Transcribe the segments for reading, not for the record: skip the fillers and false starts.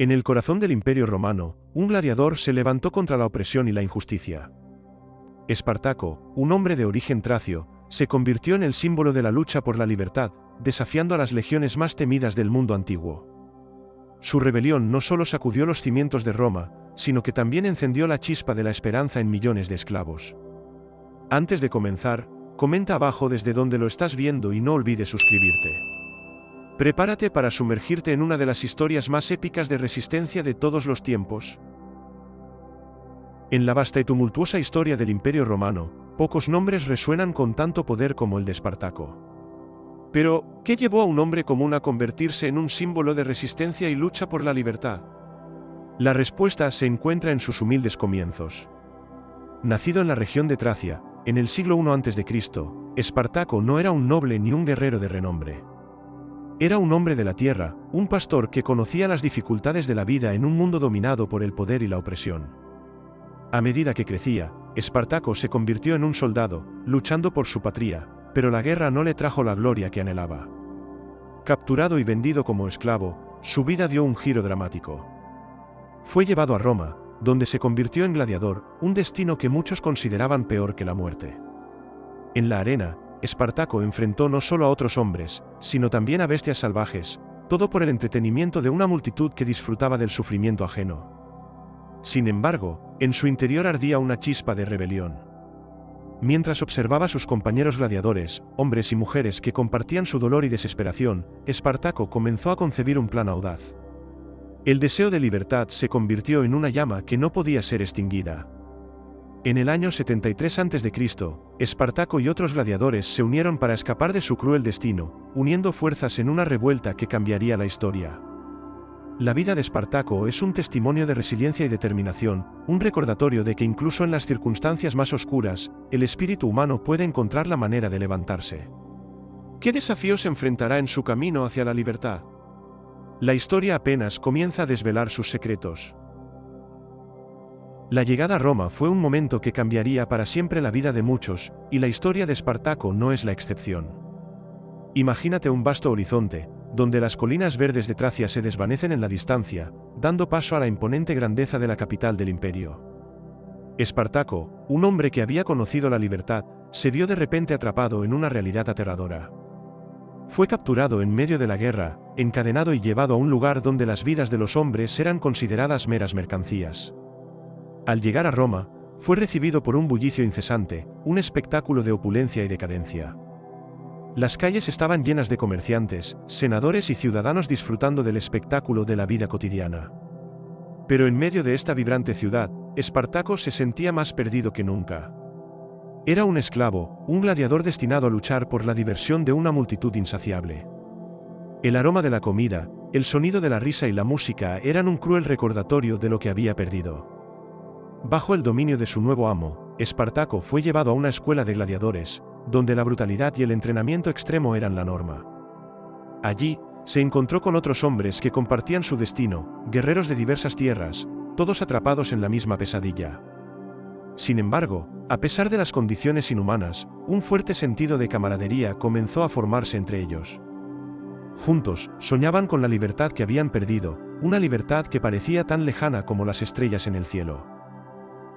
En el corazón del Imperio Romano, un gladiador se levantó contra la opresión y la injusticia. Espartaco, un hombre de origen tracio, se convirtió en el símbolo de la lucha por la libertad, desafiando a las legiones más temidas del mundo antiguo. Su rebelión no solo sacudió los cimientos de Roma, sino que también encendió la chispa de la esperanza en millones de esclavos. Antes de comenzar, comenta abajo desde donde lo estás viendo y no olvides suscribirte. Prepárate para sumergirte en una de las historias más épicas de resistencia de todos los tiempos. En la vasta y tumultuosa historia del Imperio Romano, pocos nombres resuenan con tanto poder como el de Espartaco. Pero, ¿qué llevó a un hombre común a convertirse en un símbolo de resistencia y lucha por la libertad? La respuesta se encuentra en sus humildes comienzos. Nacido en la región de Tracia, en el siglo I a.C., Espartaco no era un noble ni un guerrero de renombre. Era un hombre de la tierra, un pastor que conocía las dificultades de la vida en un mundo dominado por el poder y la opresión. A medida que crecía, Espartaco se convirtió en un soldado, luchando por su patria, pero la guerra no le trajo la gloria que anhelaba. Capturado y vendido como esclavo, su vida dio un giro dramático. Fue llevado a Roma, donde se convirtió en gladiador, un destino que muchos consideraban peor que la muerte. En la arena, Espartaco enfrentó no solo a otros hombres, sino también a bestias salvajes, todo por el entretenimiento de una multitud que disfrutaba del sufrimiento ajeno. Sin embargo, en su interior ardía una chispa de rebelión. Mientras observaba a sus compañeros gladiadores, hombres y mujeres que compartían su dolor y desesperación, Espartaco comenzó a concebir un plan audaz. El deseo de libertad se convirtió en una llama que no podía ser extinguida. En el año 73 a.C., Espartaco y otros gladiadores se unieron para escapar de su cruel destino, uniendo fuerzas en una revuelta que cambiaría la historia. La vida de Espartaco es un testimonio de resiliencia y determinación, un recordatorio de que incluso en las circunstancias más oscuras, el espíritu humano puede encontrar la manera de levantarse. ¿Qué desafíos enfrentará en su camino hacia la libertad? La historia apenas comienza a desvelar sus secretos. La llegada a Roma fue un momento que cambiaría para siempre la vida de muchos, y la historia de Espartaco no es la excepción. Imagínate un vasto horizonte, donde las colinas verdes de Tracia se desvanecen en la distancia, dando paso a la imponente grandeza de la capital del imperio. Espartaco, un hombre que había conocido la libertad, se vio de repente atrapado en una realidad aterradora. Fue capturado en medio de la guerra, encadenado y llevado a un lugar donde las vidas de los hombres eran consideradas meras mercancías. Al llegar a Roma, fue recibido por un bullicio incesante, un espectáculo de opulencia y decadencia. Las calles estaban llenas de comerciantes, senadores y ciudadanos disfrutando del espectáculo de la vida cotidiana. Pero en medio de esta vibrante ciudad, Espartaco se sentía más perdido que nunca. Era un esclavo, un gladiador destinado a luchar por la diversión de una multitud insaciable. El aroma de la comida, el sonido de la risa y la música eran un cruel recordatorio de lo que había perdido. Bajo el dominio de su nuevo amo, Espartaco fue llevado a una escuela de gladiadores, donde la brutalidad y el entrenamiento extremo eran la norma. Allí, se encontró con otros hombres que compartían su destino, guerreros de diversas tierras, todos atrapados en la misma pesadilla. Sin embargo, a pesar de las condiciones inhumanas, un fuerte sentido de camaradería comenzó a formarse entre ellos. Juntos, soñaban con la libertad que habían perdido, una libertad que parecía tan lejana como las estrellas en el cielo.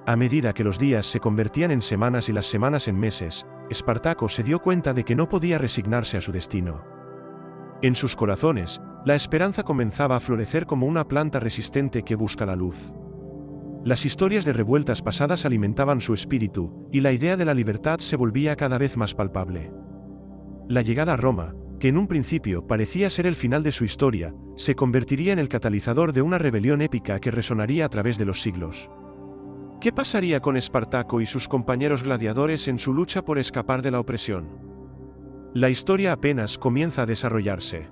A medida que los días se convertían en semanas y las semanas en meses, Espartaco se dio cuenta de que no podía resignarse a su destino. En sus corazones, la esperanza comenzaba a florecer como una planta resistente que busca la luz. Las historias de revueltas pasadas alimentaban su espíritu, y la idea de la libertad se volvía cada vez más palpable. La llegada a Roma, que en un principio parecía ser el final de su historia, se convertiría en el catalizador de una rebelión épica que resonaría a través de los siglos. ¿Qué pasaría con Espartaco y sus compañeros gladiadores en su lucha por escapar de la opresión? La historia apenas comienza a desarrollarse.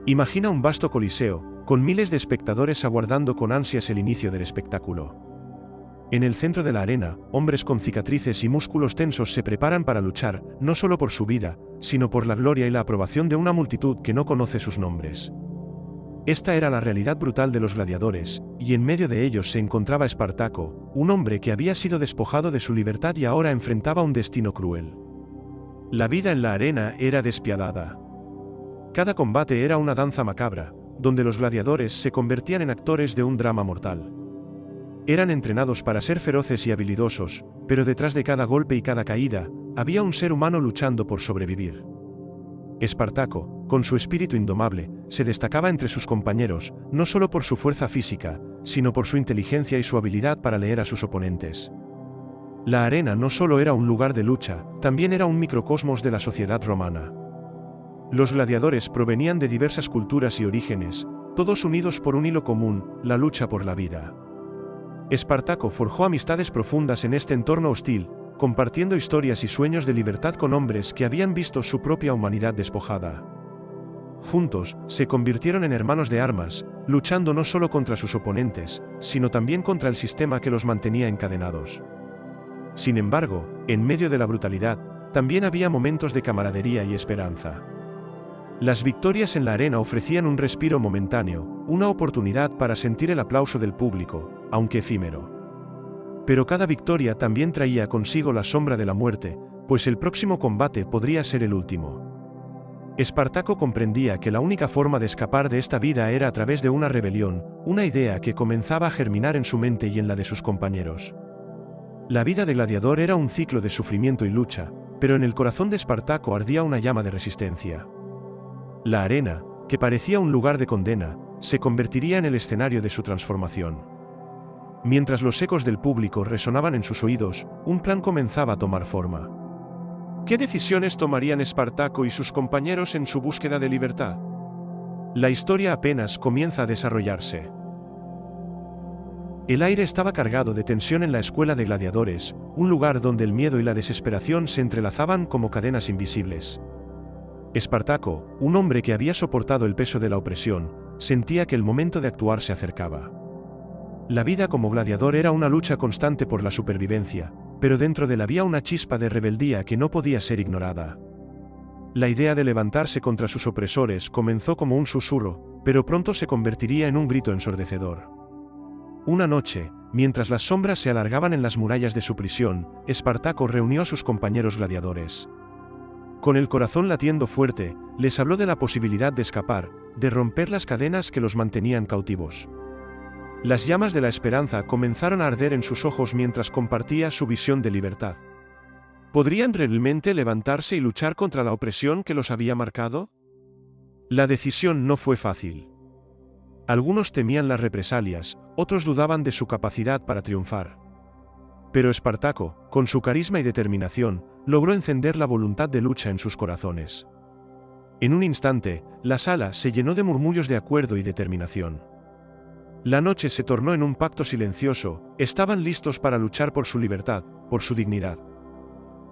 Imagina un vasto coliseo, con miles de espectadores aguardando con ansias el inicio del espectáculo. En el centro de la arena, hombres con cicatrices y músculos tensos se preparan para luchar, no solo por su vida, sino por la gloria y la aprobación de una multitud que no conoce sus nombres. Esta era la realidad brutal de los gladiadores, y en medio de ellos se encontraba Espartaco, un hombre que había sido despojado de su libertad y ahora enfrentaba un destino cruel. La vida en la arena era despiadada. Cada combate era una danza macabra, donde los gladiadores se convertían en actores de un drama mortal. Eran entrenados para ser feroces y habilidosos, pero detrás de cada golpe y cada caída, había un ser humano luchando por sobrevivir. Espartaco, con su espíritu indomable, se destacaba entre sus compañeros, no solo por su fuerza física, sino por su inteligencia y su habilidad para leer a sus oponentes. La arena no solo era un lugar de lucha, también era un microcosmos de la sociedad romana. Los gladiadores provenían de diversas culturas y orígenes, todos unidos por un hilo común, la lucha por la vida. Espartaco forjó amistades profundas en este entorno hostil, compartiendo historias y sueños de libertad con hombres que habían visto su propia humanidad despojada. Juntos, se convirtieron en hermanos de armas, luchando no solo contra sus oponentes, sino también contra el sistema que los mantenía encadenados. Sin embargo, en medio de la brutalidad, también había momentos de camaradería y esperanza. Las victorias en la arena ofrecían un respiro momentáneo, una oportunidad para sentir el aplauso del público, aunque efímero. Pero cada victoria también traía consigo la sombra de la muerte, pues el próximo combate podría ser el último. Espartaco comprendía que la única forma de escapar de esta vida era a través de una rebelión, una idea que comenzaba a germinar en su mente y en la de sus compañeros. La vida de gladiador era un ciclo de sufrimiento y lucha, pero en el corazón de Espartaco ardía una llama de resistencia. La arena, que parecía un lugar de condena, se convertiría en el escenario de su transformación. Mientras los ecos del público resonaban en sus oídos, un plan comenzaba a tomar forma. ¿Qué decisiones tomarían Espartaco y sus compañeros en su búsqueda de libertad? La historia apenas comienza a desarrollarse. El aire estaba cargado de tensión en la escuela de gladiadores, un lugar donde el miedo y la desesperación se entrelazaban como cadenas invisibles. Espartaco, un hombre que había soportado el peso de la opresión, sentía que el momento de actuar se acercaba. La vida como gladiador era una lucha constante por la supervivencia, pero dentro de él había una chispa de rebeldía que no podía ser ignorada. La idea de levantarse contra sus opresores comenzó como un susurro, pero pronto se convertiría en un grito ensordecedor. Una noche, mientras las sombras se alargaban en las murallas de su prisión, Espartaco reunió a sus compañeros gladiadores. Con el corazón latiendo fuerte, les habló de la posibilidad de escapar, de romper las cadenas que los mantenían cautivos. Las llamas de la esperanza comenzaron a arder en sus ojos mientras compartía su visión de libertad. ¿Podrían realmente levantarse y luchar contra la opresión que los había marcado? La decisión no fue fácil. Algunos temían las represalias, otros dudaban de su capacidad para triunfar. Pero Espartaco, con su carisma y determinación, logró encender la voluntad de lucha en sus corazones. En un instante, la sala se llenó de murmullos de acuerdo y determinación. La noche se tornó en un pacto silencioso, estaban listos para luchar por su libertad, por su dignidad.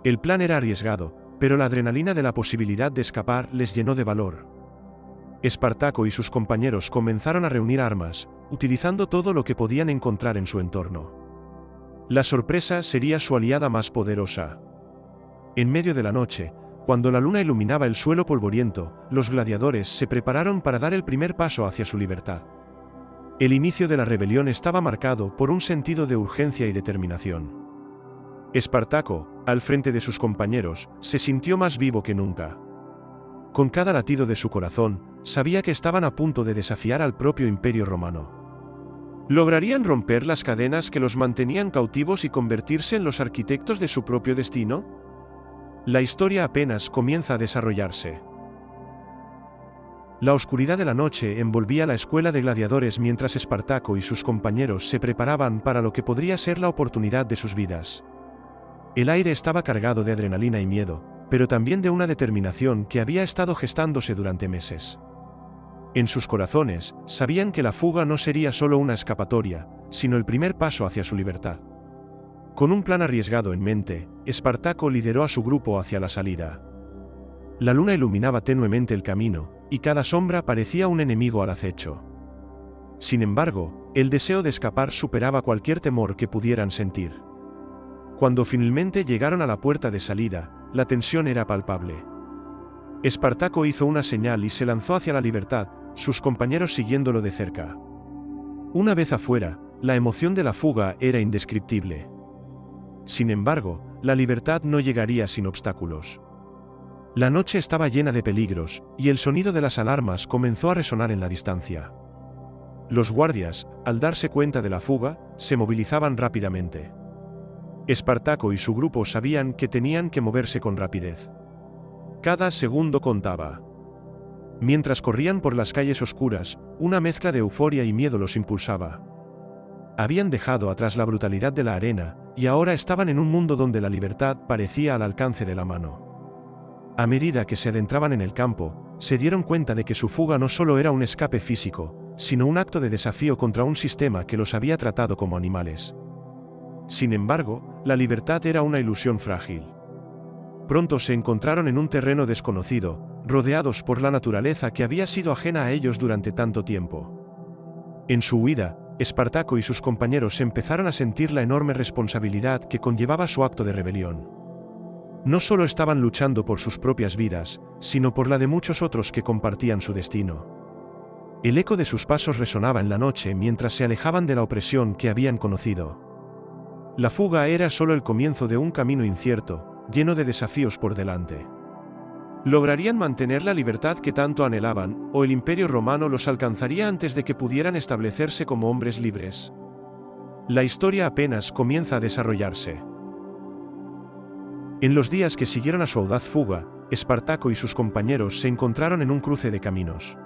El plan era arriesgado, pero la adrenalina de la posibilidad de escapar les llenó de valor. Espartaco y sus compañeros comenzaron a reunir armas, utilizando todo lo que podían encontrar en su entorno. La sorpresa sería su aliada más poderosa. En medio de la noche, cuando la luna iluminaba el suelo polvoriento, los gladiadores se prepararon para dar el primer paso hacia su libertad. El inicio de la rebelión estaba marcado por un sentido de urgencia y determinación. Espartaco, al frente de sus compañeros, se sintió más vivo que nunca. Con cada latido de su corazón, sabía que estaban a punto de desafiar al propio imperio romano. ¿Lograrían romper las cadenas que los mantenían cautivos y convertirse en los arquitectos de su propio destino? La historia apenas comienza a desarrollarse. La oscuridad de la noche envolvía la escuela de gladiadores mientras Espartaco y sus compañeros se preparaban para lo que podría ser la oportunidad de sus vidas. El aire estaba cargado de adrenalina y miedo, pero también de una determinación que había estado gestándose durante meses. En sus corazones, sabían que la fuga no sería solo una escapatoria, sino el primer paso hacia su libertad. Con un plan arriesgado en mente, Espartaco lideró a su grupo hacia la salida. La luna iluminaba tenuemente el camino, y cada sombra parecía un enemigo al acecho. Sin embargo, el deseo de escapar superaba cualquier temor que pudieran sentir. Cuando finalmente llegaron a la puerta de salida, la tensión era palpable. Espartaco hizo una señal y se lanzó hacia la libertad, sus compañeros siguiéndolo de cerca. Una vez afuera, la emoción de la fuga era indescriptible. Sin embargo, la libertad no llegaría sin obstáculos. La noche estaba llena de peligros, y el sonido de las alarmas comenzó a resonar en la distancia. Los guardias, al darse cuenta de la fuga, se movilizaban rápidamente. Espartaco y su grupo sabían que tenían que moverse con rapidez. Cada segundo contaba. Mientras corrían por las calles oscuras, una mezcla de euforia y miedo los impulsaba. Habían dejado atrás la brutalidad de la arena, y ahora estaban en un mundo donde la libertad parecía al alcance de la mano. A medida que se adentraban en el campo, se dieron cuenta de que su fuga no solo era un escape físico, sino un acto de desafío contra un sistema que los había tratado como animales. Sin embargo, la libertad era una ilusión frágil. Pronto se encontraron en un terreno desconocido, rodeados por la naturaleza que había sido ajena a ellos durante tanto tiempo. En su huida, Espartaco y sus compañeros empezaron a sentir la enorme responsabilidad que conllevaba su acto de rebelión. No solo estaban luchando por sus propias vidas, sino por la de muchos otros que compartían su destino. El eco de sus pasos resonaba en la noche mientras se alejaban de la opresión que habían conocido. La fuga era solo el comienzo de un camino incierto, lleno de desafíos por delante. ¿Lograrían mantener la libertad que tanto anhelaban, o el Imperio Romano los alcanzaría antes de que pudieran establecerse como hombres libres? La historia apenas comienza a desarrollarse. En los días que siguieron a su audaz fuga, Espartaco y sus compañeros se encontraron en un cruce de caminos.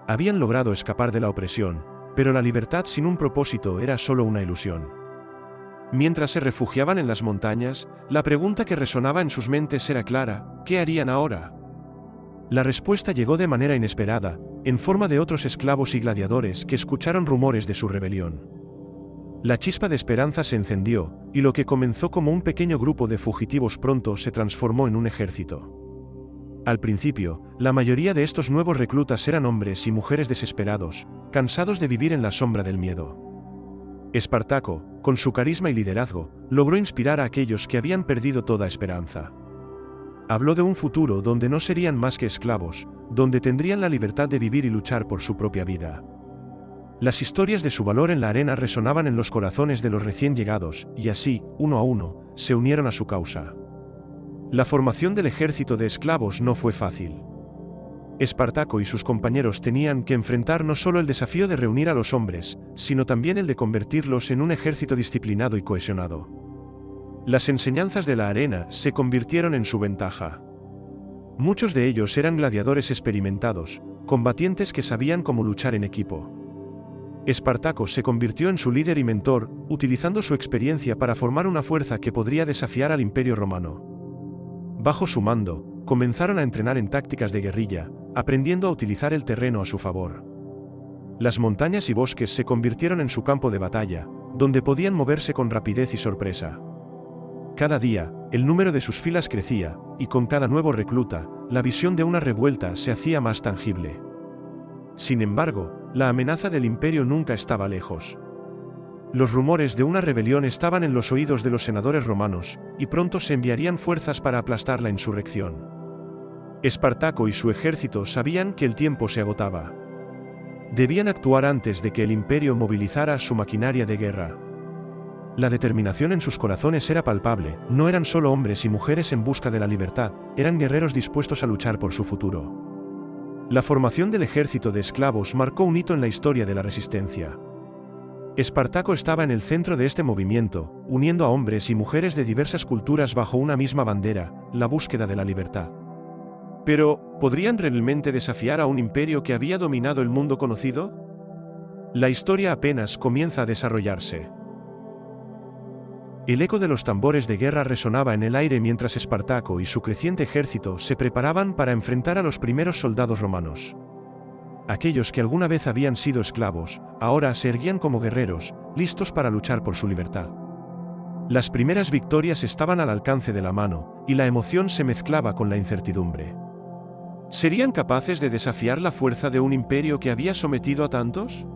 Habían logrado escapar de la opresión, pero la libertad sin un propósito era solo una ilusión. Mientras se refugiaban en las montañas, la pregunta que resonaba en sus mentes era clara: ¿qué harían ahora? La respuesta llegó de manera inesperada, en forma de otros esclavos y gladiadores que escucharon rumores de su rebelión. La chispa de esperanza se encendió, y lo que comenzó como un pequeño grupo de fugitivos pronto se transformó en un ejército. Al principio, la mayoría de estos nuevos reclutas eran hombres y mujeres desesperados, cansados de vivir en la sombra del miedo. Espartaco, con su carisma y liderazgo, logró inspirar a aquellos que habían perdido toda esperanza. Habló de un futuro donde no serían más que esclavos, donde tendrían la libertad de vivir y luchar por su propia vida. Las historias de su valor en la arena resonaban en los corazones de los recién llegados, y así, uno a uno, se unieron a su causa. La formación del ejército de esclavos no fue fácil. Espartaco y sus compañeros tenían que enfrentar no solo el desafío de reunir a los hombres, sino también el de convertirlos en un ejército disciplinado y cohesionado. Las enseñanzas de la arena se convirtieron en su ventaja. Muchos de ellos eran gladiadores experimentados, combatientes que sabían cómo luchar en equipo. Espartaco se convirtió en su líder y mentor, utilizando su experiencia para formar una fuerza que podría desafiar al Imperio Romano. Bajo su mando, comenzaron a entrenar en tácticas de guerrilla, aprendiendo a utilizar el terreno a su favor. Las montañas y bosques se convirtieron en su campo de batalla, donde podían moverse con rapidez y sorpresa. Cada día, el número de sus filas crecía, y con cada nuevo recluta, la visión de una revuelta se hacía más tangible. Sin embargo, la amenaza del imperio nunca estaba lejos. Los rumores de una rebelión estaban en los oídos de los senadores romanos, y pronto se enviarían fuerzas para aplastar la insurrección. Espartaco y su ejército sabían que el tiempo se agotaba. Debían actuar antes de que el imperio movilizara su maquinaria de guerra. La determinación en sus corazones era palpable, no eran solo hombres y mujeres en busca de la libertad, eran guerreros dispuestos a luchar por su futuro. La formación del ejército de esclavos marcó un hito en la historia de la resistencia. Espartaco estaba en el centro de este movimiento, uniendo a hombres y mujeres de diversas culturas bajo una misma bandera, la búsqueda de la libertad. Pero, ¿podrían realmente desafiar a un imperio que había dominado el mundo conocido? La historia apenas comienza a desarrollarse. El eco de los tambores de guerra resonaba en el aire mientras Espartaco y su creciente ejército se preparaban para enfrentar a los primeros soldados romanos. Aquellos que alguna vez habían sido esclavos, ahora se erguían como guerreros, listos para luchar por su libertad. Las primeras victorias estaban al alcance de la mano, y la emoción se mezclaba con la incertidumbre. ¿Serían capaces de desafiar la fuerza de un imperio que había sometido a tantos?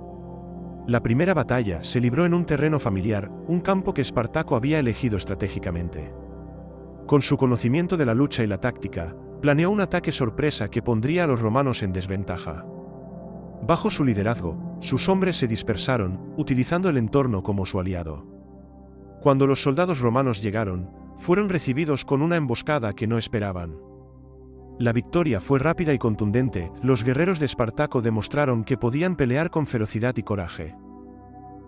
La primera batalla se libró en un terreno familiar, un campo que Espartaco había elegido estratégicamente. Con su conocimiento de la lucha y la táctica, planeó un ataque sorpresa que pondría a los romanos en desventaja. Bajo su liderazgo, sus hombres se dispersaron, utilizando el entorno como su aliado. Cuando los soldados romanos llegaron, fueron recibidos con una emboscada que no esperaban. La victoria fue rápida y contundente, los guerreros de Espartaco demostraron que podían pelear con ferocidad y coraje.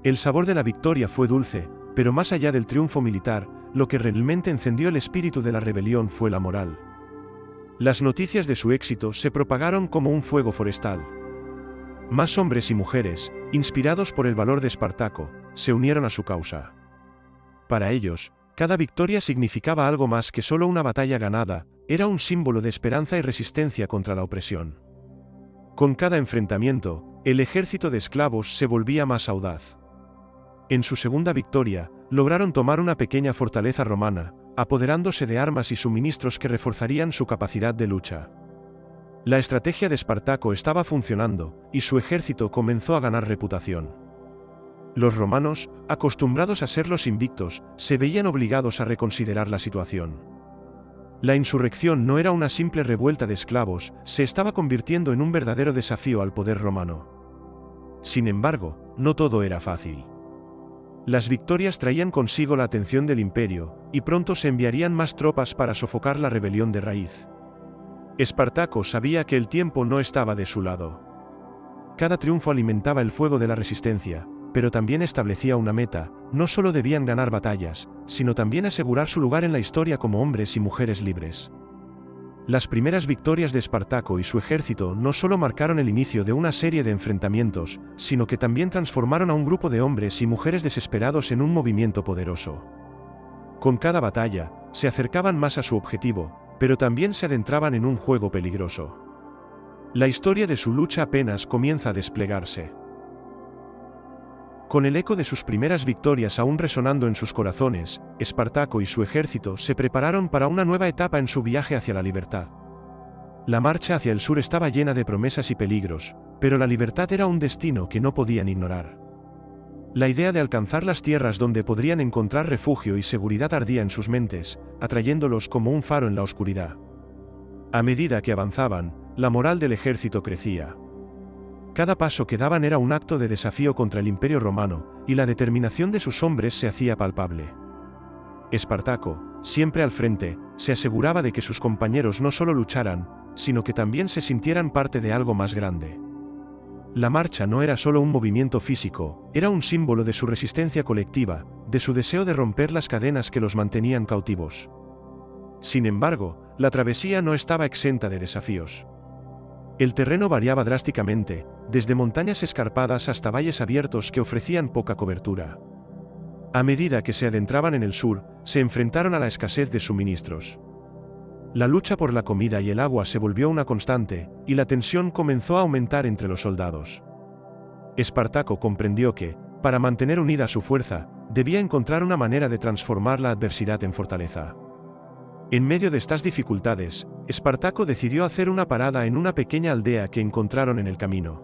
El sabor de la victoria fue dulce, pero más allá del triunfo militar, lo que realmente encendió el espíritu de la rebelión fue la moral. Las noticias de su éxito se propagaron como un fuego forestal. Más hombres y mujeres, inspirados por el valor de Espartaco, se unieron a su causa. Para ellos, cada victoria significaba algo más que solo una batalla ganada, era un símbolo de esperanza y resistencia contra la opresión. Con cada enfrentamiento, el ejército de esclavos se volvía más audaz. En su segunda victoria, lograron tomar una pequeña fortaleza romana, apoderándose de armas y suministros que reforzarían su capacidad de lucha. La estrategia de Espartaco estaba funcionando, y su ejército comenzó a ganar reputación. Los romanos, acostumbrados a ser los invictos, se veían obligados a reconsiderar la situación. La insurrección no era una simple revuelta de esclavos, se estaba convirtiendo en un verdadero desafío al poder romano. Sin embargo, no todo era fácil. Las victorias traían consigo la atención del imperio, y pronto se enviarían más tropas para sofocar la rebelión de raíz. Espartaco sabía que el tiempo no estaba de su lado. Cada triunfo alimentaba el fuego de la resistencia, pero también establecía una meta: no solo debían ganar batallas, sino también asegurar su lugar en la historia como hombres y mujeres libres. Las primeras victorias de Espartaco y su ejército no solo marcaron el inicio de una serie de enfrentamientos, sino que también transformaron a un grupo de hombres y mujeres desesperados en un movimiento poderoso. Con cada batalla, se acercaban más a su objetivo, pero también se adentraban en un juego peligroso. La historia de su lucha apenas comienza a desplegarse. Con el eco de sus primeras victorias aún resonando en sus corazones, Espartaco y su ejército se prepararon para una nueva etapa en su viaje hacia la libertad. La marcha hacia el sur estaba llena de promesas y peligros, pero la libertad era un destino que no podían ignorar. La idea de alcanzar las tierras donde podrían encontrar refugio y seguridad ardía en sus mentes, atrayéndolos como un faro en la oscuridad. A medida que avanzaban, la moral del ejército crecía. Cada paso que daban era un acto de desafío contra el Imperio Romano, y la determinación de sus hombres se hacía palpable. Espartaco, siempre al frente, se aseguraba de que sus compañeros no solo lucharan, sino que también se sintieran parte de algo más grande. La marcha no era solo un movimiento físico, era un símbolo de su resistencia colectiva, de su deseo de romper las cadenas que los mantenían cautivos. Sin embargo, la travesía no estaba exenta de desafíos. El terreno variaba drásticamente, desde montañas escarpadas hasta valles abiertos que ofrecían poca cobertura. A medida que se adentraban en el sur, se enfrentaron a la escasez de suministros. La lucha por la comida y el agua se volvió una constante, y la tensión comenzó a aumentar entre los soldados. Espartaco comprendió que, para mantener unida su fuerza, debía encontrar una manera de transformar la adversidad en fortaleza. En medio de estas dificultades, Espartaco decidió hacer una parada en una pequeña aldea que encontraron en el camino.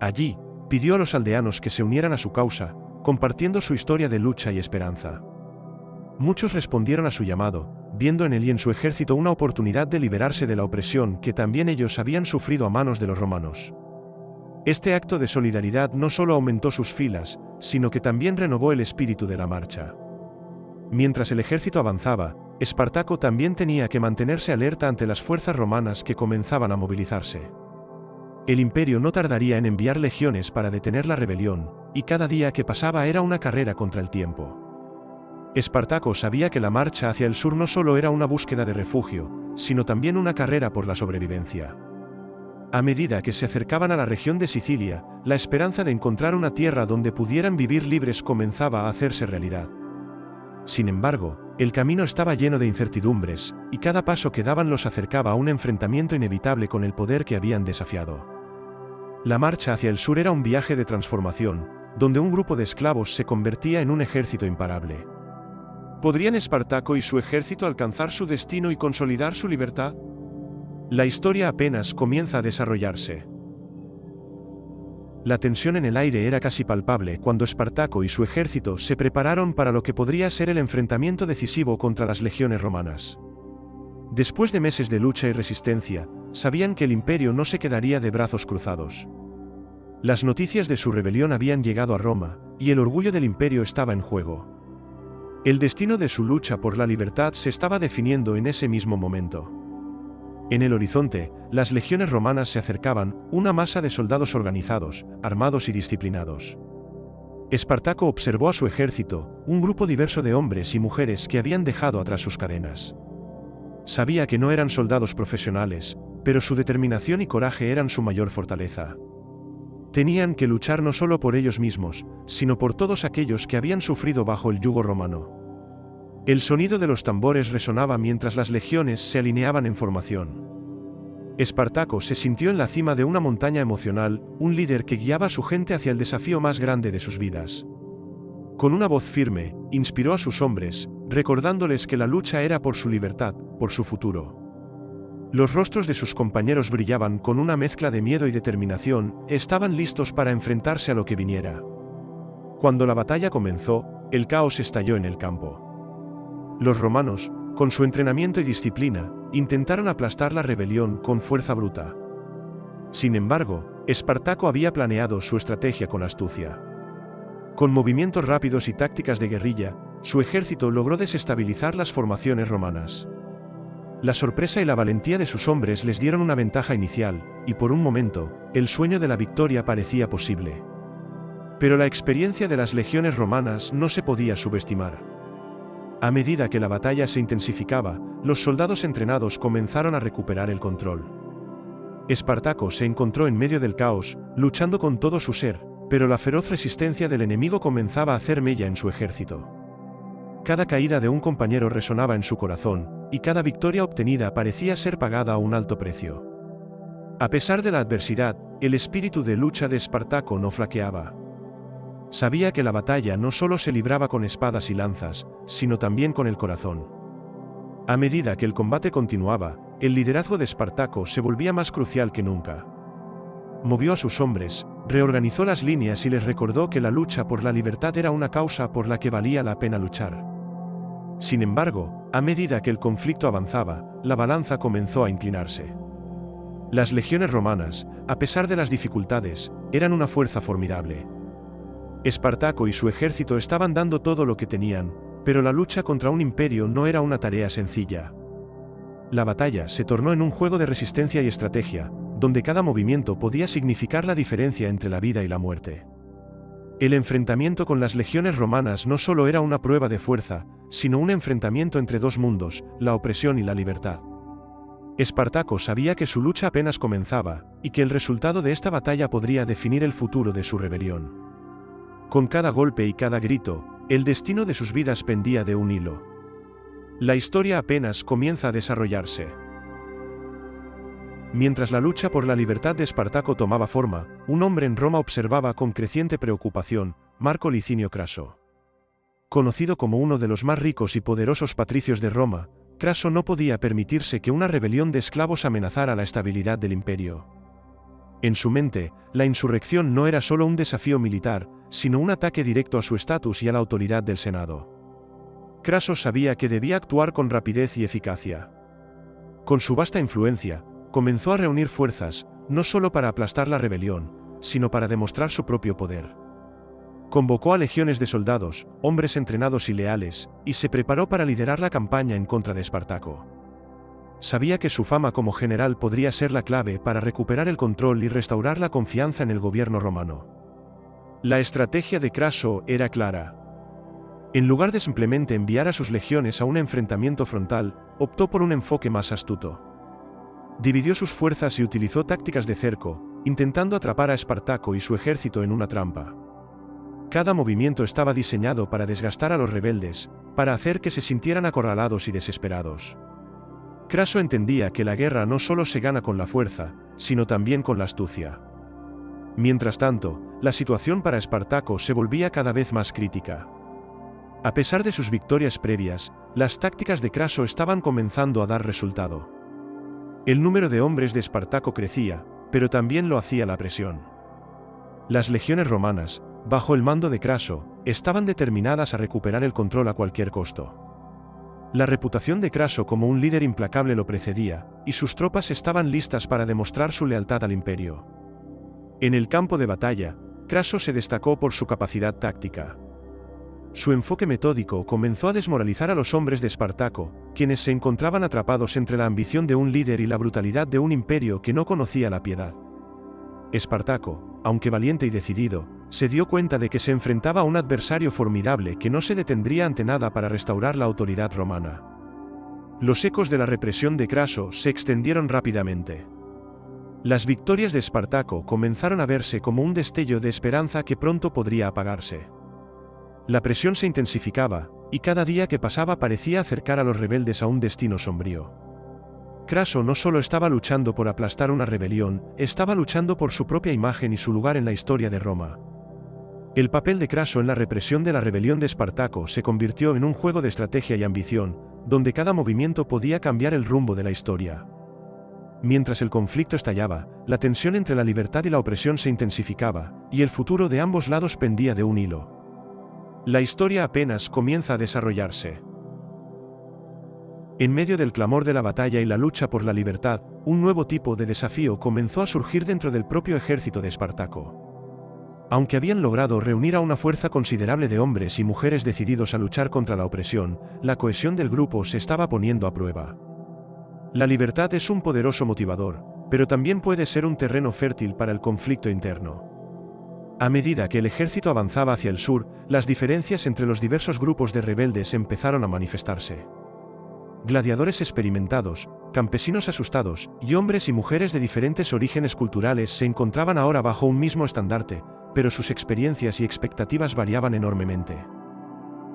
Allí, pidió a los aldeanos que se unieran a su causa, compartiendo su historia de lucha y esperanza. Muchos respondieron a su llamado, viendo en él y en su ejército una oportunidad de liberarse de la opresión que también ellos habían sufrido a manos de los romanos. Este acto de solidaridad no solo aumentó sus filas, sino que también renovó el espíritu de la marcha. Mientras el ejército avanzaba, Espartaco también tenía que mantenerse alerta ante las fuerzas romanas que comenzaban a movilizarse. El imperio no tardaría en enviar legiones para detener la rebelión, y cada día que pasaba era una carrera contra el tiempo. Espartaco sabía que la marcha hacia el sur no solo era una búsqueda de refugio, sino también una carrera por la sobrevivencia. A medida que se acercaban a la región de Sicilia, la esperanza de encontrar una tierra donde pudieran vivir libres comenzaba a hacerse realidad. Sin embargo, el camino estaba lleno de incertidumbres, y cada paso que daban los acercaba a un enfrentamiento inevitable con el poder que habían desafiado. La marcha hacia el sur era un viaje de transformación, donde un grupo de esclavos se convertía en un ejército imparable. ¿Podrían Espartaco y su ejército alcanzar su destino y consolidar su libertad? La historia apenas comienza a desarrollarse. La tensión en el aire era casi palpable cuando Espartaco y su ejército se prepararon para lo que podría ser el enfrentamiento decisivo contra las legiones romanas. Después de meses de lucha y resistencia, sabían que el imperio no se quedaría de brazos cruzados. Las noticias de su rebelión habían llegado a Roma, y el orgullo del imperio estaba en juego. El destino de su lucha por la libertad se estaba definiendo en ese mismo momento. En el horizonte, las legiones romanas se acercaban, una masa de soldados organizados, armados y disciplinados. Espartaco observó a su ejército, un grupo diverso de hombres y mujeres que habían dejado atrás sus cadenas. Sabía que no eran soldados profesionales, pero su determinación y coraje eran su mayor fortaleza. Tenían que luchar no solo por ellos mismos, sino por todos aquellos que habían sufrido bajo el yugo romano. El sonido de los tambores resonaba mientras las legiones se alineaban en formación. Espartaco se sintió en la cima de una montaña emocional, un líder que guiaba a su gente hacia el desafío más grande de sus vidas. Con una voz firme, inspiró a sus hombres, recordándoles que la lucha era por su libertad, por su futuro. Los rostros de sus compañeros brillaban con una mezcla de miedo y determinación, estaban listos para enfrentarse a lo que viniera. Cuando la batalla comenzó, el caos estalló en el campo. Los romanos, con su entrenamiento y disciplina, intentaron aplastar la rebelión con fuerza bruta. Sin embargo, Espartaco había planeado su estrategia con astucia. Con movimientos rápidos y tácticas de guerrilla, su ejército logró desestabilizar las formaciones romanas. La sorpresa y la valentía de sus hombres les dieron una ventaja inicial, y por un momento, el sueño de la victoria parecía posible. Pero la experiencia de las legiones romanas no se podía subestimar. A medida que la batalla se intensificaba, los soldados entrenados comenzaron a recuperar el control. Espartaco se encontró en medio del caos, luchando con todo su ser, pero la feroz resistencia del enemigo comenzaba a hacer mella en su ejército. Cada caída de un compañero resonaba en su corazón, y cada victoria obtenida parecía ser pagada a un alto precio. A pesar de la adversidad, el espíritu de lucha de Espartaco no flaqueaba. Sabía que la batalla no solo se libraba con espadas y lanzas, sino también con el corazón. A medida que el combate continuaba, el liderazgo de Espartaco se volvía más crucial que nunca. Movió a sus hombres, reorganizó las líneas y les recordó que la lucha por la libertad era una causa por la que valía la pena luchar. Sin embargo, a medida que el conflicto avanzaba, la balanza comenzó a inclinarse. Las legiones romanas, a pesar de las dificultades, eran una fuerza formidable. Espartaco y su ejército estaban dando todo lo que tenían, pero la lucha contra un imperio no era una tarea sencilla. La batalla se tornó en un juego de resistencia y estrategia, donde cada movimiento podía significar la diferencia entre la vida y la muerte. El enfrentamiento con las legiones romanas no solo era una prueba de fuerza, sino un enfrentamiento entre dos mundos, la opresión y la libertad. Espartaco sabía que su lucha apenas comenzaba, y que el resultado de esta batalla podría definir el futuro de su rebelión. Con cada golpe y cada grito, el destino de sus vidas pendía de un hilo. La historia apenas comienza a desarrollarse. Mientras la lucha por la libertad de Espartaco tomaba forma, un hombre en Roma observaba con creciente preocupación, Marco Licinio Craso. Conocido como uno de los más ricos y poderosos patricios de Roma, Craso no podía permitirse que una rebelión de esclavos amenazara la estabilidad del imperio. En su mente, la insurrección no era solo un desafío militar, sino un ataque directo a su estatus y a la autoridad del Senado. Craso sabía que debía actuar con rapidez y eficacia. Con su vasta influencia, comenzó a reunir fuerzas, no solo para aplastar la rebelión, sino para demostrar su propio poder. Convocó a legiones de soldados, hombres entrenados y leales, y se preparó para liderar la campaña en contra de Espartaco. Sabía que su fama como general podría ser la clave para recuperar el control y restaurar la confianza en el gobierno romano. La estrategia de Craso era clara. En lugar de simplemente enviar a sus legiones a un enfrentamiento frontal, optó por un enfoque más astuto. Dividió sus fuerzas y utilizó tácticas de cerco, intentando atrapar a Espartaco y su ejército en una trampa. Cada movimiento estaba diseñado para desgastar a los rebeldes, para hacer que se sintieran acorralados y desesperados. Craso entendía que la guerra no solo se gana con la fuerza, sino también con la astucia. Mientras tanto, la situación para Espartaco se volvía cada vez más crítica. A pesar de sus victorias previas, las tácticas de Craso estaban comenzando a dar resultado. El número de hombres de Espartaco crecía, pero también lo hacía la presión. Las legiones romanas, bajo el mando de Craso, estaban determinadas a recuperar el control a cualquier costo. La reputación de Craso como un líder implacable lo precedía, y sus tropas estaban listas para demostrar su lealtad al imperio. En el campo de batalla, Craso se destacó por su capacidad táctica. su enfoque metódico comenzó a desmoralizar a los hombres de Espartaco, quienes se encontraban atrapados entre la ambición de un líder y la brutalidad de un imperio que no conocía la piedad. Espartaco, aunque valiente y decidido, se dio cuenta de que se enfrentaba a un adversario formidable que no se detendría ante nada para restaurar la autoridad romana. Los ecos de la represión de Craso se extendieron rápidamente. Las victorias de Espartaco comenzaron a verse como un destello de esperanza que pronto podría apagarse. La presión se intensificaba, y cada día que pasaba parecía acercar a los rebeldes a un destino sombrío. Craso no solo estaba luchando por aplastar una rebelión, estaba luchando por su propia imagen y su lugar en la historia de Roma. El papel de Craso en la represión de la rebelión de Espartaco se convirtió en un juego de estrategia y ambición, donde cada movimiento podía cambiar el rumbo de la historia. Mientras el conflicto estallaba, la tensión entre la libertad y la opresión se intensificaba, y el futuro de ambos lados pendía de un hilo. La historia apenas comienza a desarrollarse. En medio del clamor de la batalla y la lucha por la libertad, un nuevo tipo de desafío comenzó a surgir dentro del propio ejército de Espartaco. Aunque habían logrado reunir a una fuerza considerable de hombres y mujeres decididos a luchar contra la opresión, la cohesión del grupo se estaba poniendo a prueba. La libertad es un poderoso motivador, pero también puede ser un terreno fértil para el conflicto interno. A medida que el ejército avanzaba hacia el sur, las diferencias entre los diversos grupos de rebeldes empezaron a manifestarse. Gladiadores experimentados, campesinos asustados, y hombres y mujeres de diferentes orígenes culturales se encontraban ahora bajo un mismo estandarte, pero sus experiencias y expectativas variaban enormemente.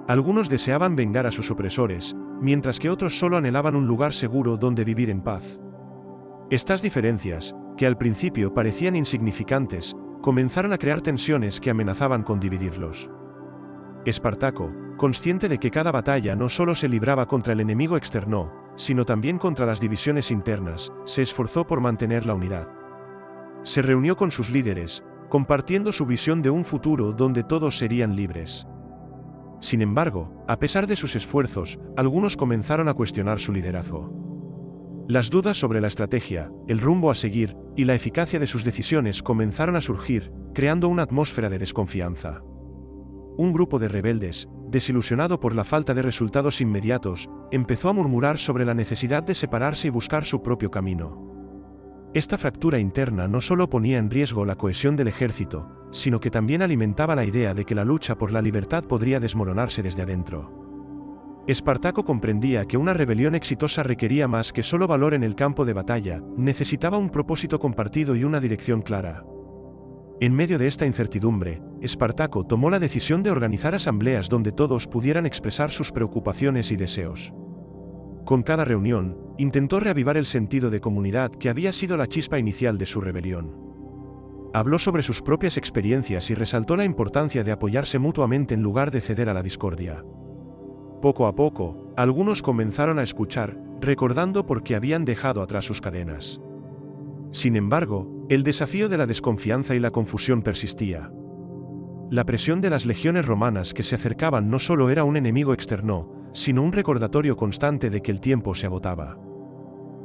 Algunos deseaban vengar a sus opresores, mientras que otros solo anhelaban un lugar seguro donde vivir en paz. Estas diferencias, que al principio parecían insignificantes, comenzaron a crear tensiones que amenazaban con dividirlos. Espartaco, consciente de que cada batalla no solo se libraba contra el enemigo externo, sino también contra las divisiones internas, se esforzó por mantener la unidad. Se reunió con sus líderes, compartiendo su visión de un futuro donde todos serían libres. Sin embargo, a pesar de sus esfuerzos, algunos comenzaron a cuestionar su liderazgo. Las dudas sobre la estrategia, el rumbo a seguir, y la eficacia de sus decisiones comenzaron a surgir, creando una atmósfera de desconfianza. Un grupo de rebeldes, desilusionado por la falta de resultados inmediatos, empezó a murmurar sobre la necesidad de separarse y buscar su propio camino. Esta fractura interna no solo ponía en riesgo la cohesión del ejército, sino que también alimentaba la idea de que la lucha por la libertad podría desmoronarse desde adentro. Espartaco comprendía que una rebelión exitosa requería más que solo valor en el campo de batalla, necesitaba un propósito compartido y una dirección clara. En medio de esta incertidumbre, Espartaco tomó la decisión de organizar asambleas donde todos pudieran expresar sus preocupaciones y deseos. Con cada reunión, intentó reavivar el sentido de comunidad que había sido la chispa inicial de su rebelión. Habló sobre sus propias experiencias y resaltó la importancia de apoyarse mutuamente en lugar de ceder a la discordia. Poco a poco, algunos comenzaron a escuchar, recordando por qué habían dejado atrás sus cadenas. Sin embargo, el desafío de la desconfianza y la confusión persistía. La presión de las legiones romanas que se acercaban no solo era un enemigo externo, sino un recordatorio constante de que el tiempo se agotaba.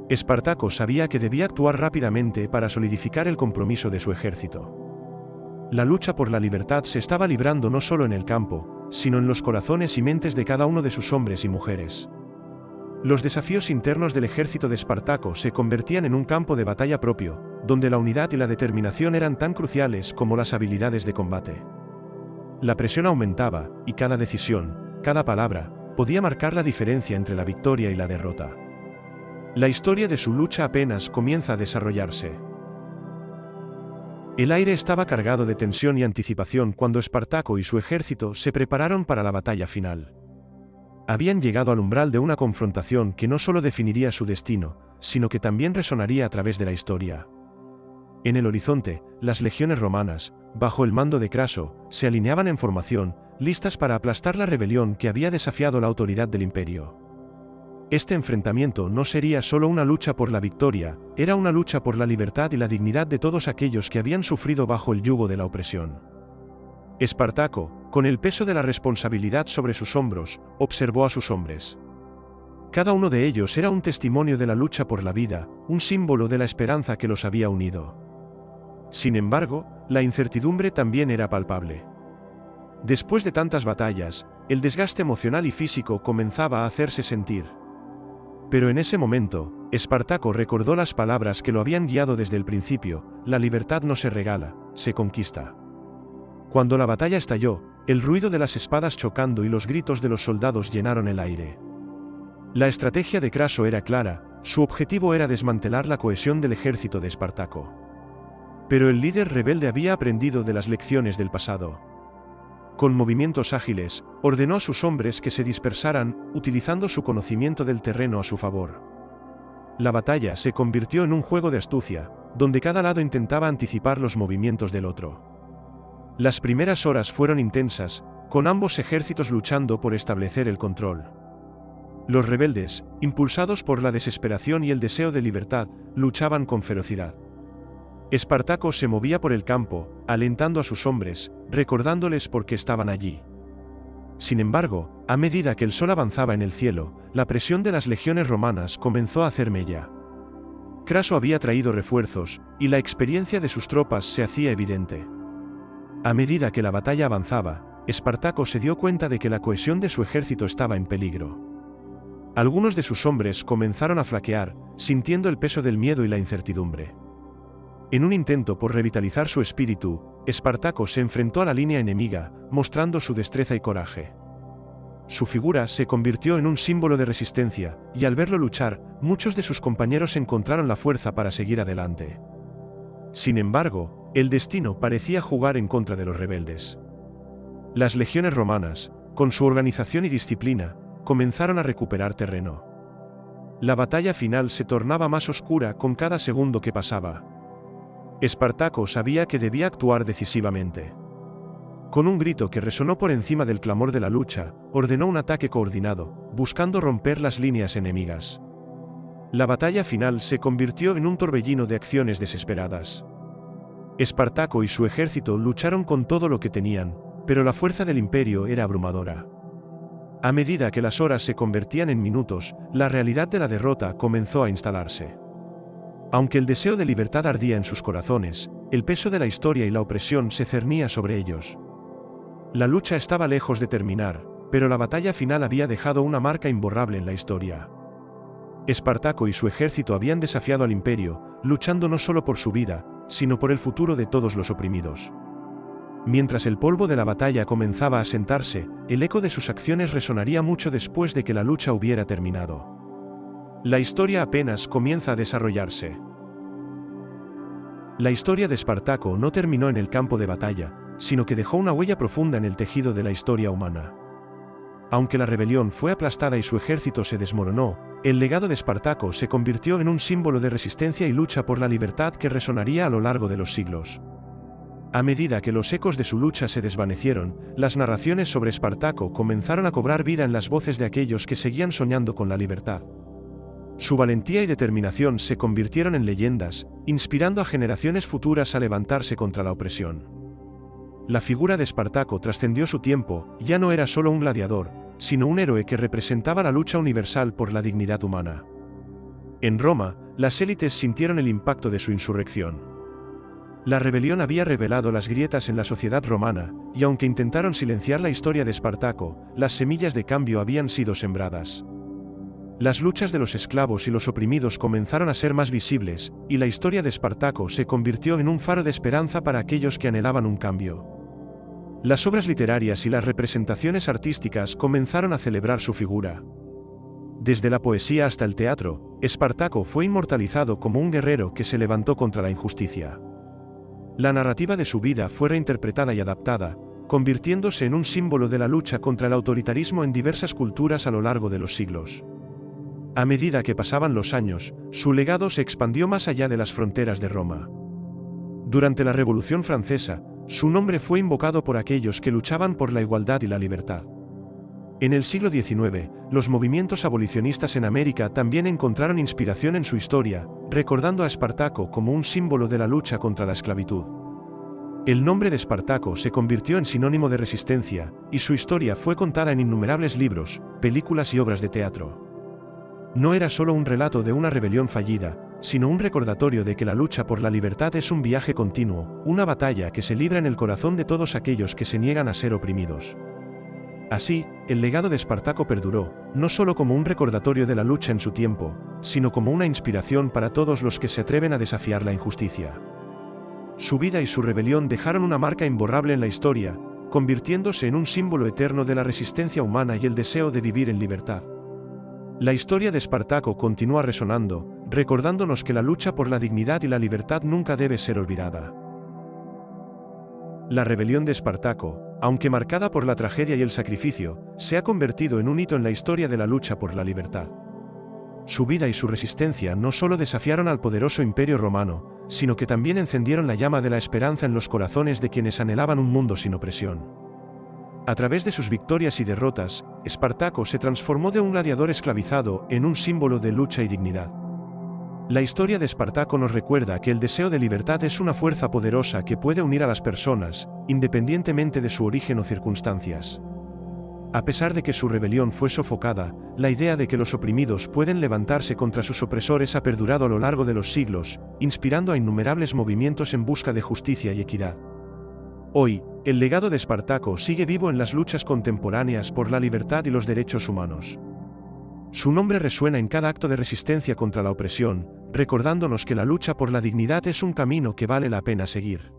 Espartaco sabía que debía actuar rápidamente para solidificar el compromiso de su ejército. La lucha por la libertad se estaba librando no solo en el campo, sino en los corazones y mentes de cada uno de sus hombres y mujeres. Los desafíos internos del ejército de Espartaco se convertían en un campo de batalla propio, donde la unidad y la determinación eran tan cruciales como las habilidades de combate. La presión aumentaba, y cada decisión, cada palabra, podía marcar la diferencia entre la victoria y la derrota. La historia de su lucha apenas comienza a desarrollarse. El aire estaba cargado de tensión y anticipación cuando Espartaco y su ejército se prepararon para la batalla final. Habían llegado al umbral de una confrontación que no solo definiría su destino, sino que también resonaría a través de la historia. En el horizonte, las legiones romanas, bajo el mando de Craso, se alineaban en formación, listas para aplastar la rebelión que había desafiado la autoridad del imperio. Este enfrentamiento no sería solo una lucha por la victoria, era una lucha por la libertad y la dignidad de todos aquellos que habían sufrido bajo el yugo de la opresión. Espartaco, con el peso de la responsabilidad sobre sus hombros, observó a sus hombres. Cada uno de ellos era un testimonio de la lucha por la vida, un símbolo de la esperanza que los había unido. Sin embargo, la incertidumbre también era palpable. Después de tantas batallas, el desgaste emocional y físico comenzaba a hacerse sentir. Pero en ese momento, Espartaco recordó las palabras que lo habían guiado desde el principio: la libertad no se regala, se conquista. Cuando la batalla estalló, el ruido de las espadas chocando y los gritos de los soldados llenaron el aire. La estrategia de Craso era clara, su objetivo era desmantelar la cohesión del ejército de Espartaco. Pero el líder rebelde había aprendido de las lecciones del pasado. Con movimientos ágiles, ordenó a sus hombres que se dispersaran, utilizando su conocimiento del terreno a su favor. La batalla se convirtió en un juego de astucia, donde cada lado intentaba anticipar los movimientos del otro. Las primeras horas fueron intensas, con ambos ejércitos luchando por establecer el control. Los rebeldes, impulsados por la desesperación y el deseo de libertad, luchaban con ferocidad. Espartaco se movía por el campo, alentando a sus hombres, recordándoles por qué estaban allí. Sin embargo, a medida que el sol avanzaba en el cielo, la presión de las legiones romanas comenzó a hacer mella. Craso había traído refuerzos, y la experiencia de sus tropas se hacía evidente. A medida que la batalla avanzaba, Espartaco se dio cuenta de que la cohesión de su ejército estaba en peligro. Algunos de sus hombres comenzaron a flaquear, sintiendo el peso del miedo y la incertidumbre. En un intento por revitalizar su espíritu, Espartaco se enfrentó a la línea enemiga, mostrando su destreza y coraje. Su figura se convirtió en un símbolo de resistencia, y al verlo luchar, muchos de sus compañeros encontraron la fuerza para seguir adelante. Sin embargo, el destino parecía jugar en contra de los rebeldes. Las legiones romanas, con su organización y disciplina, comenzaron a recuperar terreno. La batalla final se tornaba más oscura con cada segundo que pasaba. Espartaco sabía que debía actuar decisivamente. Con un grito que resonó por encima del clamor de la lucha, ordenó un ataque coordinado, buscando romper las líneas enemigas. La batalla final se convirtió en un torbellino de acciones desesperadas. Espartaco y su ejército lucharon con todo lo que tenían, pero la fuerza del imperio era abrumadora. A medida que las horas se convertían en minutos, la realidad de la derrota comenzó a instalarse. Aunque el deseo de libertad ardía en sus corazones, el peso de la historia y la opresión se cernía sobre ellos. La lucha estaba lejos de terminar, pero la batalla final había dejado una marca imborrable en la historia. Espartaco y su ejército habían desafiado al imperio, luchando no solo por su vida, sino por el futuro de todos los oprimidos. Mientras el polvo de la batalla comenzaba a asentarse, el eco de sus acciones resonaría mucho después de que la lucha hubiera terminado. La historia apenas comienza a desarrollarse. La historia de Espartaco no terminó en el campo de batalla, sino que dejó una huella profunda en el tejido de la historia humana. Aunque la rebelión fue aplastada y su ejército se desmoronó, el legado de Espartaco se convirtió en un símbolo de resistencia y lucha por la libertad que resonaría a lo largo de los siglos. A medida que los ecos de su lucha se desvanecieron, las narraciones sobre Espartaco comenzaron a cobrar vida en las voces de aquellos que seguían soñando con la libertad. Su valentía y determinación se convirtieron en leyendas, inspirando a generaciones futuras a levantarse contra la opresión. La figura de Espartaco trascendió su tiempo, ya no era solo un gladiador, sino un héroe que representaba la lucha universal por la dignidad humana. En Roma, las élites sintieron el impacto de su insurrección. La rebelión había revelado las grietas en la sociedad romana, y aunque intentaron silenciar la historia de Espartaco, las semillas de cambio habían sido sembradas. Las luchas de los esclavos y los oprimidos comenzaron a ser más visibles, y la historia de Espartaco se convirtió en un faro de esperanza para aquellos que anhelaban un cambio. Las obras literarias y las representaciones artísticas comenzaron a celebrar su figura. Desde la poesía hasta el teatro, Espartaco fue inmortalizado como un guerrero que se levantó contra la injusticia. La narrativa de su vida fue reinterpretada y adaptada, convirtiéndose en un símbolo de la lucha contra el autoritarismo en diversas culturas a lo largo de los siglos. A medida que pasaban los años, su legado se expandió más allá de las fronteras de Roma. Durante la Revolución Francesa, su nombre fue invocado por aquellos que luchaban por la igualdad y la libertad. En el siglo XIX, los movimientos abolicionistas en América también encontraron inspiración en su historia, recordando a Espartaco como un símbolo de la lucha contra la esclavitud. El nombre de Espartaco se convirtió en sinónimo de resistencia, y su historia fue contada en innumerables libros, películas y obras de teatro. No era solo un relato de una rebelión fallida, sino un recordatorio de que la lucha por la libertad es un viaje continuo, una batalla que se libra en el corazón de todos aquellos que se niegan a ser oprimidos. Así, el legado de Espartaco perduró, no solo como un recordatorio de la lucha en su tiempo, sino como una inspiración para todos los que se atreven a desafiar la injusticia. Su vida y su rebelión dejaron una marca imborrable en la historia, convirtiéndose en un símbolo eterno de la resistencia humana y el deseo de vivir en libertad. La historia de Espartaco continúa resonando, recordándonos que la lucha por la dignidad y la libertad nunca debe ser olvidada. La rebelión de Espartaco, aunque marcada por la tragedia y el sacrificio, se ha convertido en un hito en la historia de la lucha por la libertad. Su vida y su resistencia no solo desafiaron al poderoso imperio romano, sino que también encendieron la llama de la esperanza en los corazones de quienes anhelaban un mundo sin opresión. A través de sus victorias y derrotas, Espartaco se transformó de un gladiador esclavizado en un símbolo de lucha y dignidad. La historia de Espartaco nos recuerda que el deseo de libertad es una fuerza poderosa que puede unir a las personas, independientemente de su origen o circunstancias. A pesar de que su rebelión fue sofocada, la idea de que los oprimidos pueden levantarse contra sus opresores ha perdurado a lo largo de los siglos, inspirando a innumerables movimientos en busca de justicia y equidad. Hoy, el legado de Espartaco sigue vivo en las luchas contemporáneas por la libertad y los derechos humanos. Su nombre resuena en cada acto de resistencia contra la opresión, recordándonos que la lucha por la dignidad es un camino que vale la pena seguir.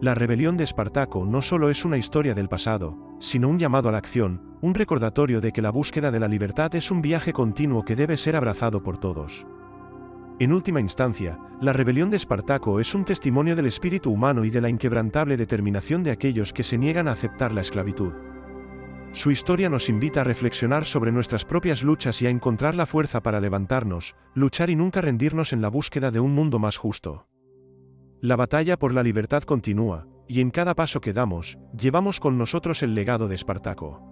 La rebelión de Espartaco no solo es una historia del pasado, sino un llamado a la acción, un recordatorio de que la búsqueda de la libertad es un viaje continuo que debe ser abrazado por todos. En última instancia, la rebelión de Espartaco es un testimonio del espíritu humano y de la inquebrantable determinación de aquellos que se niegan a aceptar la esclavitud. Su historia nos invita a reflexionar sobre nuestras propias luchas y a encontrar la fuerza para levantarnos, luchar y nunca rendirnos en la búsqueda de un mundo más justo. La batalla por la libertad continúa, y en cada paso que damos, llevamos con nosotros el legado de Espartaco.